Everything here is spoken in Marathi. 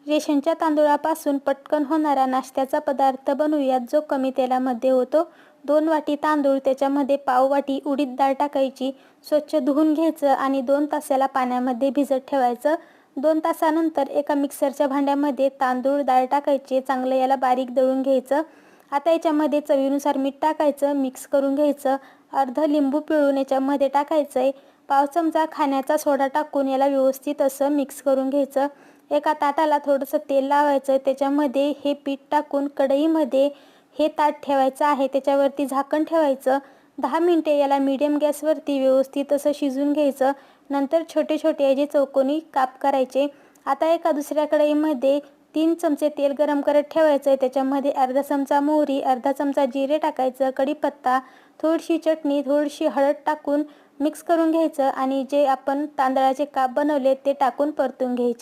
रेशनच्या तांदूळापासून पटकन होणारा नाश्त्याचा पदार्थ बनवूयात, जो कमी तेलामध्ये होतो। 2 वाटी तांदूळ, त्याच्यामध्ये पाव वाटी उडीद डाळ टाकायची, स्वच्छ धुवून घ्यायचं आणि 2 तासाला पाण्यामध्ये भिजत ठेवायचं। 2 तासानंतर एका मिक्सरच्या भांड्यामध्ये तांदूळ डाळ टाकायचे, चांगलं याला बारीक दळून घ्यायचं। आता याच्यामध्ये चवीनुसार मीठ टाकायचं, मिक्स करून घ्यायचं। अर्ध लिंबू पिळून याच्यामध्ये टाकायचंय। पाव चमचा खाण्याचा सोडा टाकून याला व्यवस्थित असं मिक्स करून घ्यायचं। एका ताटाला थोडंसं तेल लावायचं, त्याच्यामध्ये हे पीठ टाकून कढईमध्ये हे ताट ठेवायचं आहे, त्याच्यावरती झाकण ठेवायचं। 10 मिनिटे याला मीडियम गॅसवरती व्यवस्थित असं शिजून घ्यायचं। नंतर छोटे छोटे याचे चौकोनी काप करायचे। आता एका दुसऱ्या कढईमध्ये 3 चमचे तेल गरम करत ठेवायचं, त्याच्यामध्ये अर्धा चमचा मोहरी, अर्धा चमचा जिरे टाकायचं, कढीपत्ता, थोडीशी चटणी, थोडीशी हळद टाकून मिक्स करून घ्यायचं आणि जे आपण तांदळाचे काप बनवले ते टाकून परतून घ्यायचे।